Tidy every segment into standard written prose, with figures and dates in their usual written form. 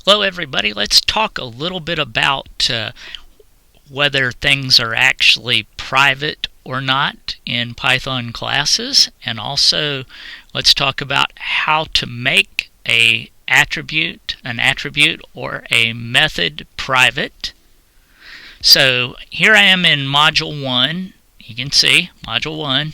Hello everybody, let's talk a little bit about whether things are actually private or not in Python classes, and also let's talk about how to make an attribute or a method private. So here I am in Module 1. You can see Module 1.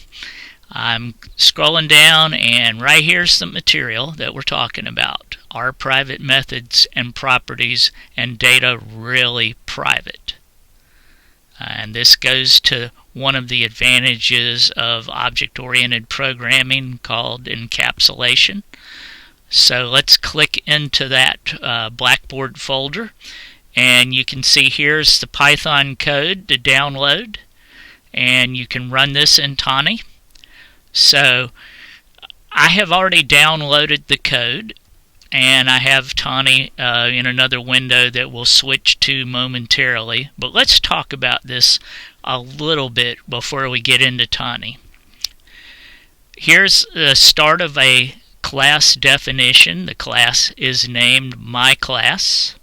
I'm scrolling down, and right here's the material that we're talking about. Are private methods and properties and data really private? And this goes to one of the advantages of object-oriented programming called encapsulation. So let's click into that Blackboard folder, and you can see here's the Python code to download, and you can run this in Tani. So I have already downloaded the code, and I have Tani in another window that we'll switch to momentarily. But let's talk about this a little bit before we get into Tani. Here's the start of a class definition. The class is named myClass.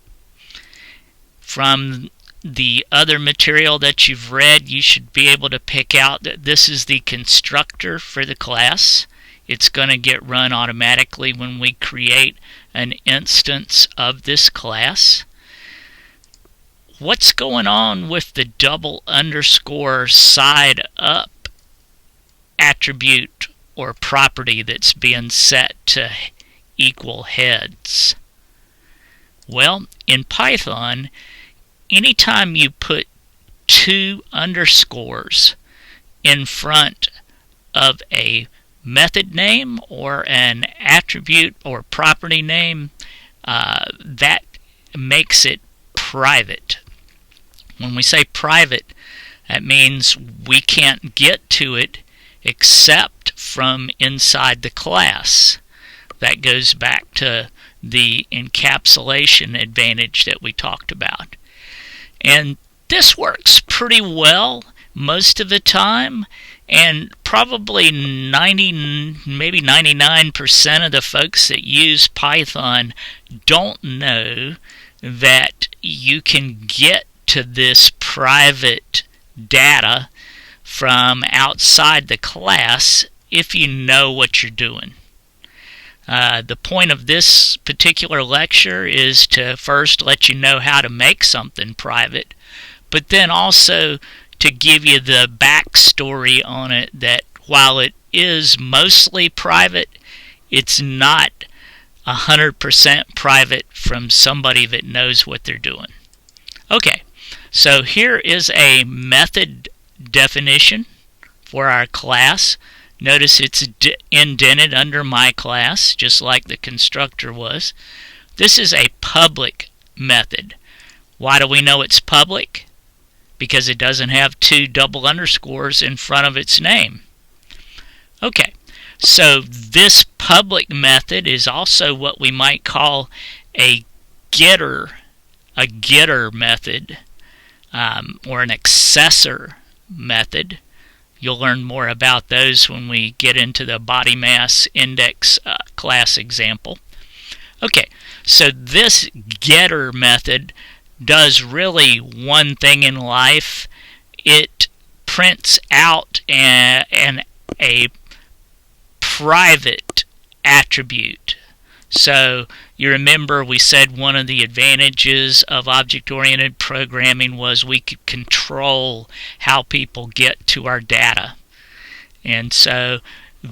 From the other material that you've read, you should be able to pick out that this is the constructor for the class. It's going to get run automatically when we create an instance of this class. What's going on with the double underscore side up attribute or property that's being set to equal heads? Well, in Python, anytime you put two underscores in front of a method name or an attribute or property name, that makes it private. When we say private, that means we can't get to it except from inside the class. That goes back to the encapsulation advantage that we talked about. And this works pretty well most of the time, and probably 90, maybe 99% of the folks that use Python don't know that you can get to this private data from outside the class if you know what you're doing. The point of this particular lecture is to first let you know how to make something private, but then also to give you the backstory on it, that while it is mostly private, it's not 100% private from somebody that knows what they're doing. Okay, so here is a method definition for our class. Notice it's indented under myClass, just like the constructor was. This is a public method. Why do we know it's public? Because it doesn't have two double underscores in front of its name. Okay, so this public method is also what we might call a getter method, or an accessor method. You'll learn more about those when we get into the body mass index class example. Okay, so this getter method does really one thing in life. It prints out a private attribute. So you remember we said one of the advantages of object-oriented programming was we could control how people get to our data. And so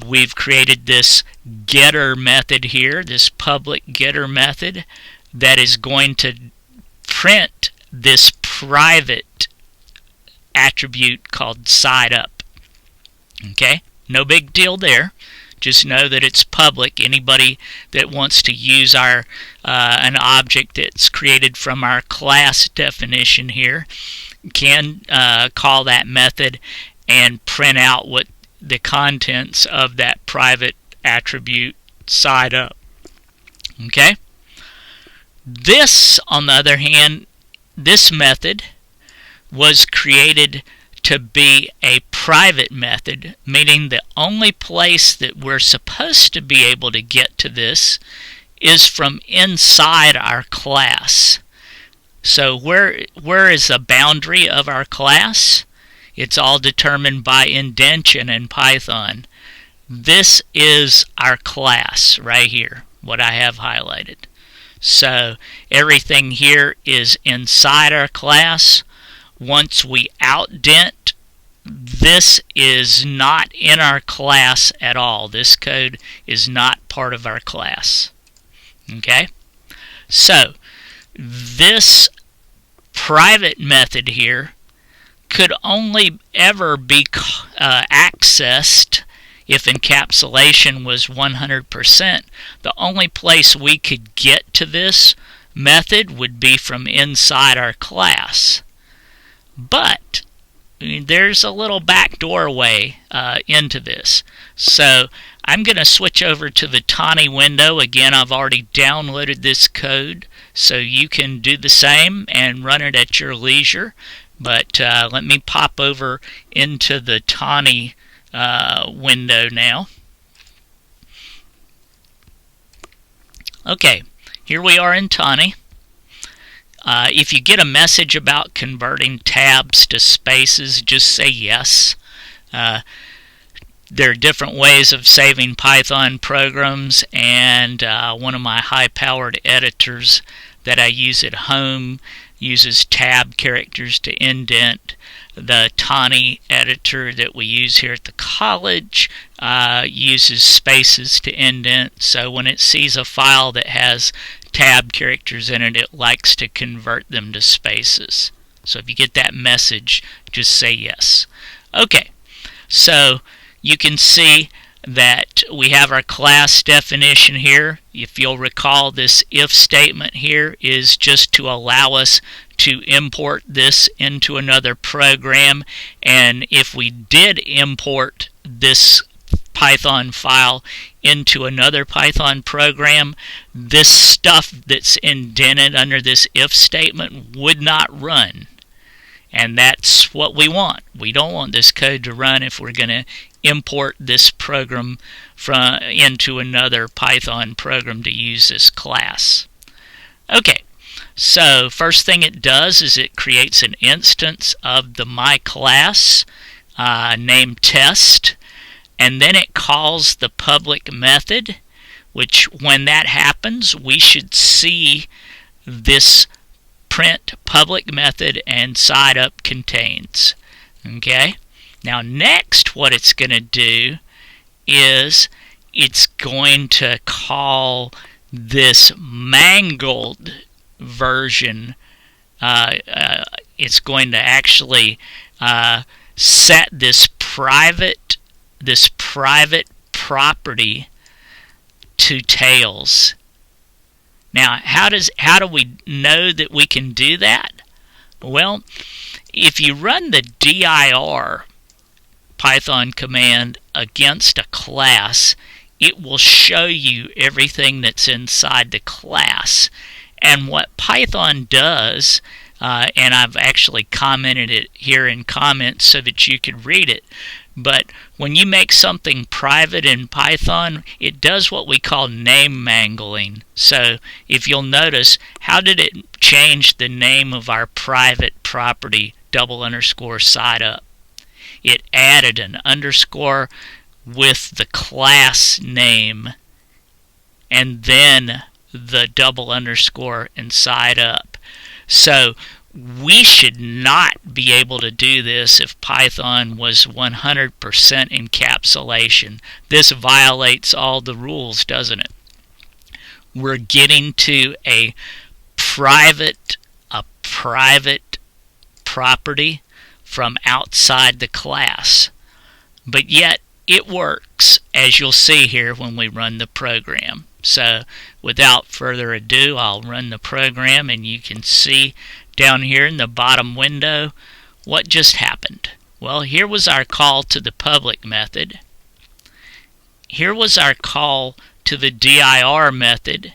we've created this getter method here, this public getter method, that is going to print this private attribute called side up. Okay? No big deal there. Just know that it's public. Anybody that wants to use our an object that's created from our class definition here can call that method and print out what the contents of that private attribute side up. Okay? This, on the other hand, this method was created to be a private method, meaning the only place that we're supposed to be able to get to this is from inside our class. So where is the boundary of our class? It's all determined by indentation in Python. This is our class right here, what I have highlighted. So everything here is inside our class. Once we outdent, this is not in our class at all. This code is not part of our class. Okay? So this private method here could only ever be accessed if encapsulation was 100%. The only place we could get to this method would be from inside our class. But there's a little backdoor way into this. So I'm going to switch over to the Tani window. Again, I've already downloaded this code, so you can do the same and run it at your leisure. But let me pop over into the Tani window now. Okay, here we are in Tani. If you get a message about converting tabs to spaces, just say yes. There are different ways of saving Python programs, and one of my high-powered editors that I use at home uses tab characters to indent. The Tani editor that we use here at the college uses spaces to indent. So when it sees a file that has tab characters in it, it likes to convert them to spaces. So if you get that message, just say yes. Okay, so you can see that we have our class definition here. If you'll recall, this if statement here is just to allow us to import this into another program, and if we did import this Python file into another Python program, this stuff that's indented under this if statement would not run. And that's what we want. We don't want this code to run if we're going to import this program into another Python program to use this class. Okay, so first thing it does is it creates an instance of the my class named test, and then it calls the public method, which when that happens we should see this print public method and side up contains. Okay, now next what it's going to do is it's going to call this mangled version. It's going to actually set this private property to tails. Now, how do we know that we can do that? Well, if you run the dir Python command against a class, it will show you everything that's inside the class. And what Python does, and I've actually commented it here in comments so that you could read it, but when you make something private in Python, it does what we call name mangling. So if you'll notice, how did it change the name of our private property _side up? It added an underscore with the class name and then the _ and side up. So we should not be able to do this if Python was 100% encapsulation. This violates all the rules, doesn't it? We're getting to a private property from outside the class. But yet it works, as you'll see here when we run the program. So without further ado, I'll run the program and you can see down here in the bottom window what just happened. Well, here was our call to the public method. Here was our call to the dir method.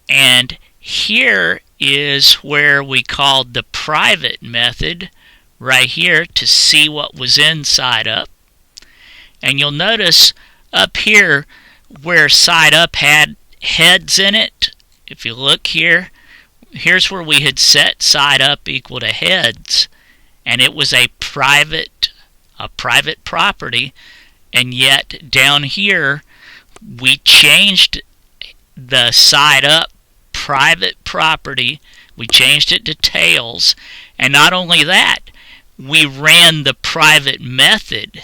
And here is where we called the private method right here to see what was inside up. And you'll notice up here where side up had heads in it, if you look here, here's where we had set side up equal to heads, and it was a private property, and yet down here we changed the side up private property, we changed it to tails, and not only that, we ran the private method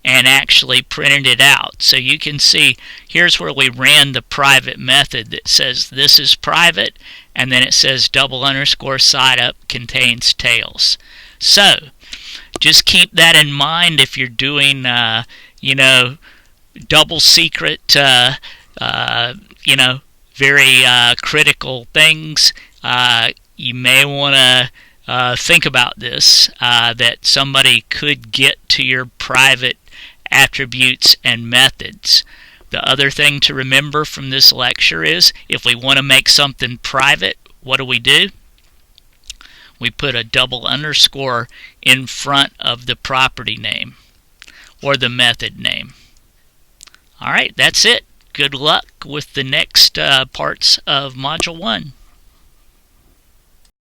and actually printed it out. So you can see here's where we ran the private method that says this is private, and then it says double underscore side up contains tails. So just keep that in mind if you're doing double secret very critical things. You may want to think about this, that somebody could get to your private attributes and methods. The other thing to remember from this lecture is if we want to make something private, what do? We put a double underscore in front of the property name or the method name. Alright, that's it. Good luck with the next parts of Module 1.